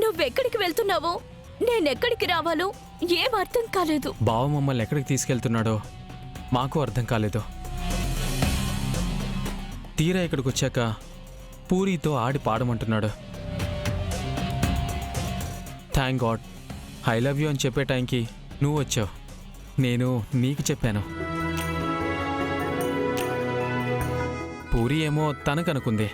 నువ్వెక్కడికి వెళ్తున్నావో నేనెక్కడికి రావాలో ఏం అర్థం కాలేదు. బావ మమ్మల్ని ఎక్కడికి తీసుకెళ్తున్నాడో మాకు అర్థం కాలేదు. తీరా ఇక్కడికి వచ్చాక పూరితో ఆడి పాడమంటున్నాడు. Thank God, I love you అని చెప్పే టైంకి నువ్వు వచ్చావు. నేను నీకు చెప్పాను. పూరి ఏమో తనకనుకుంది.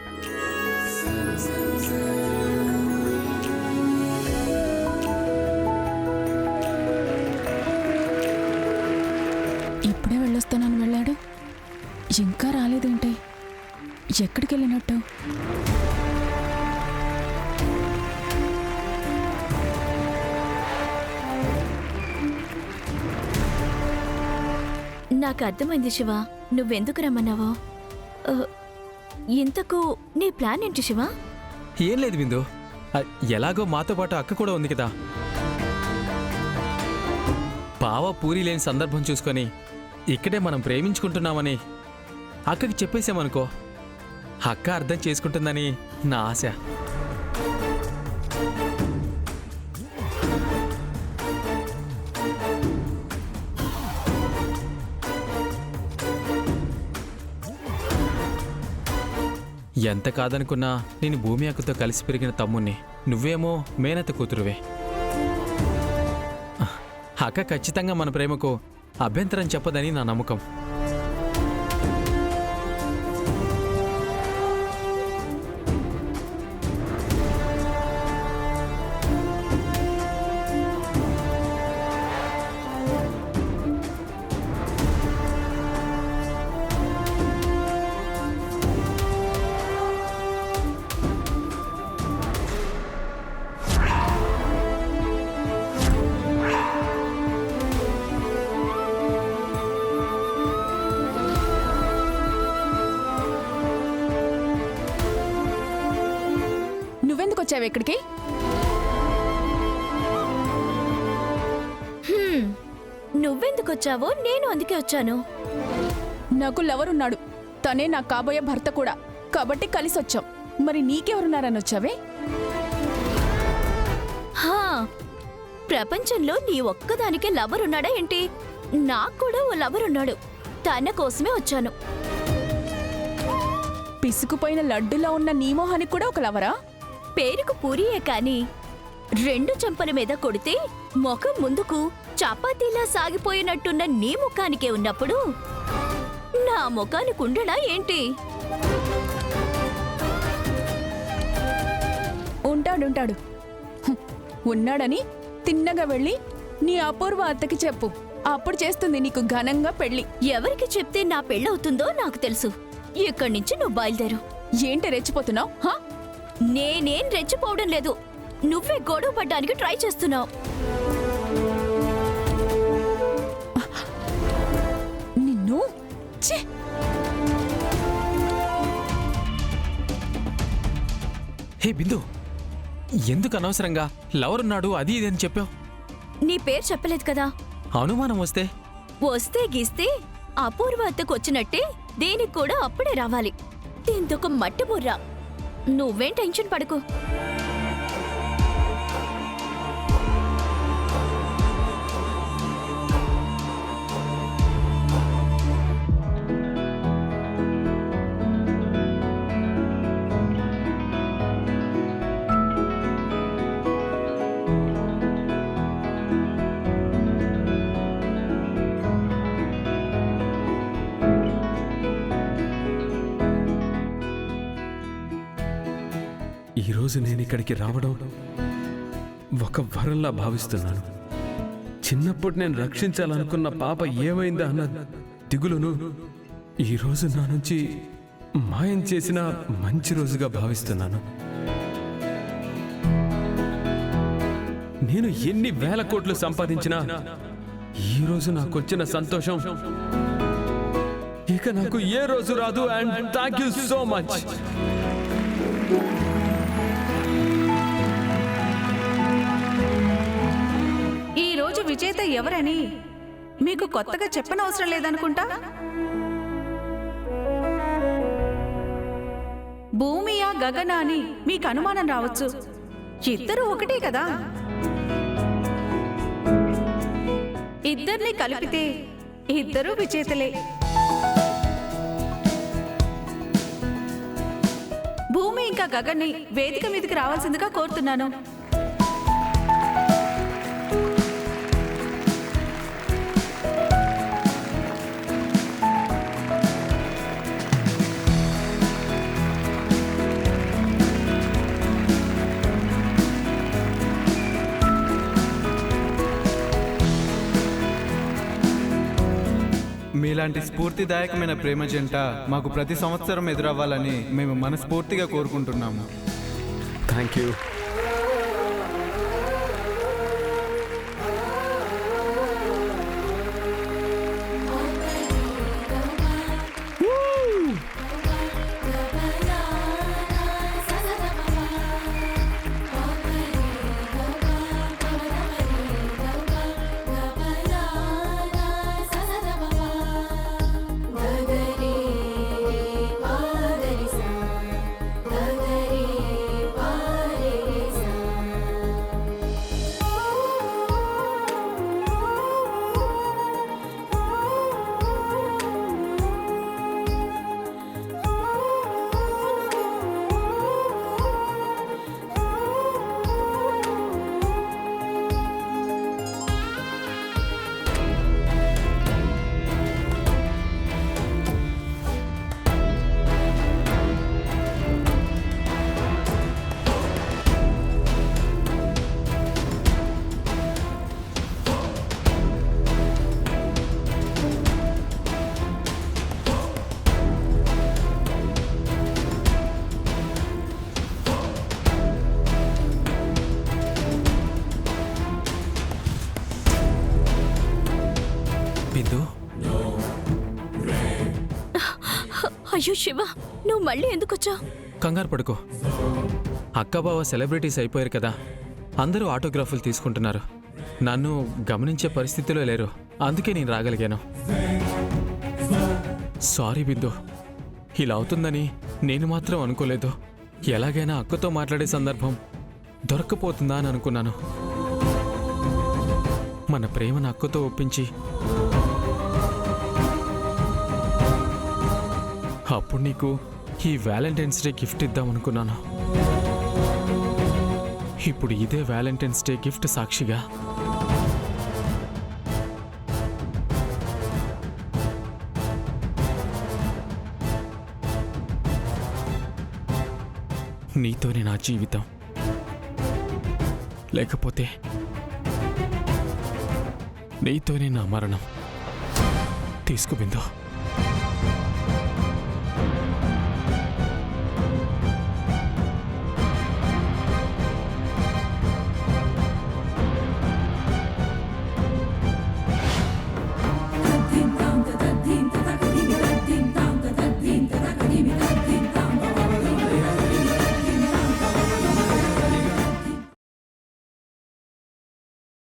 ఇప్పుడే వెళ్ళొస్తానని వెళ్ళాడు, ఇంకా రాలేదేంటి? ఎక్కడికి వెళ్ళినట్టు? నాకు అర్థమైంది శివ, నువ్వెందుకు రమ్మన్నావో. ఇంతకు నీ ప్లాన్ ఏంటి శివ? ఏం లేదు బిందు, ఎలాగో మాతో పాటు అక్క కూడా ఉంది కదా. బావ పూరి లేని సందర్భం చూసుకొని ఇక్కడే మనం ప్రేమించుకుంటున్నామని అక్కకి చెప్పేశామనుకో, అక్క అర్థం చేసుకుంటుందని నా ఆశ. ఎంత కాదనుకున్నా నేను భూమి అక్కతో కలిసి పెరిగిన తమ్ముణ్ణి, నువ్వేమో మేనత్త కూతురువే. అక్క ఖచ్చితంగా మన ప్రేమకు అభ్యంతరం చెప్పదని నా నమ్మకం. నువ్వెందుకు వచ్చావు ఇక్కడికి? నువ్వెందుకొచ్చావో నేను అందుకే వచ్చాను. నాకు లవరున్నాడు, తనే నా కాబోయే భర్త కూడా, కాబట్టి కలిసి వచ్చాం. మరి నీకెవరున్నారని వచ్చావే? హా, ప్రపంచంలో నీ ఒక్కదానికే లవర్ ఉన్నాడా ఏంటి? నాకు కూడా ఓ లవర్ ఉన్నాడు, తన కోసమే వచ్చాను. పిసుకుపోయిన లడ్డులా ఉన్న నీ మొహానికి కూడా ఒక లవరా? పేరుకు పూరియే కాని రెండు చెంపల మీద కొడితే ముఖం ముందుకు చపాతీలా సాగిపోయినట్టున్న నీ ముఖానికే ఉన్నప్పుడు నా ముఖానికి ఉండడా ఏంటి? ఉంటాడుంటాడు. ఉన్నాడని తిన్నగా వెళ్ళి నీ అపూర్వ అత్తకి చెప్పు, అప్పుడు చేస్తుంది నీకు ఘనంగా పెళ్లి. ఎవరికి చెప్తే నా పెళ్ళవుతుందో నాకు తెలుసు. ఇక్కడి నుంచి నువ్వు బయలుదేరు. ఏంటి రెచ్చిపోతున్నావు? నేనేం రెచ్చిపోవడం లేదు, నువ్వే గొడవ పడ్డానికి ట్రై చేస్తున్నావు. నిన్ను హే బిందు, ఎందుకు అనవసరంగా లవరున్నాడు అది ఇది అని చెప్పావు? నీ పేరు చెప్పలేదు కదా. అనుమానం వస్తే వస్తే గీస్తే అపూర్వ అత్తకు వచ్చినట్టే దేనికి కూడా అప్పుడే రావాలి. దీంతొక మట్టి బుర్రా. నువ్వేం టెన్షన్ పడకు. ఈరోజు నేను ఇక్కడికి రావడం ఒక వరంలా భావిస్తున్నాను. చిన్నప్పుడు నేను రక్షించాలనుకున్న పాప ఏమైందా అన్న దిగులును ఈరోజు నా నుంచి మాయం చేసిన మంచి రోజుగా భావిస్తున్నాను. నేను ఎన్ని వేల కోట్లు సంపాదించినా ఈరోజు నాకొచ్చిన సంతోషం ఇక నాకు ఏ రోజు రాదు. And thank you so much. ఈరోజు విజేత ఎవరని మీకు కొత్తగా చెప్పనవసరం లేదనుకుంటా. భూమియా గగనా అని మీకు అనుమానం రావచ్చు. ఇద్దరు ఒకటే కదా. ఇద్దరిని కలిపితే ఇద్దరు విజేతలే. భూమి ఇంకా గగన్ని వేదిక మీదకి రావాల్సిందిగా కోరుతున్నాను. మీలాంటి స్ఫూర్తిదాయకమైన ప్రేమ జంట మాకు ప్రతి సంవత్సరం ఎదురవ్వాలని మేము మనస్ఫూర్తిగా కోరుకుంటున్నాము. Thank you. బిందు, అయ్యో శివ, నువ్వు మళ్ళీ ఎందుకొచ్చావు? కంగారు పడుకో. అక్క బావ సెలబ్రిటీస్ అయిపోయారు కదా, అందరూ ఆటోగ్రాఫ్లు తీసుకుంటున్నారు. నన్ను గమనించే పరిస్థితిలో లేరు, అందుకే నేను రాగలిగాను. సారీ బిందు, ఇలా అవుతుందని నేను మాత్రం అనుకోలేదు. ఎలాగైనా అక్కతో మాట్లాడే సందర్భం దొరక్కపోతుందా అని అనుకున్నాను. మన ప్రేమను అక్కతో ఒప్పించి అప్పుడు నీకు ఈ వ్యాలంటైన్స్ డే గిఫ్ట్ ఇద్దామనుకున్నాను. ఇప్పుడు ఇదే వ్యాలంటైన్స్ డే గిఫ్ట్ సాక్షిగా నీతోనే నా జీవితం, లేకపోతే నీతోనే నా మరణం. తీసుకు బిందు.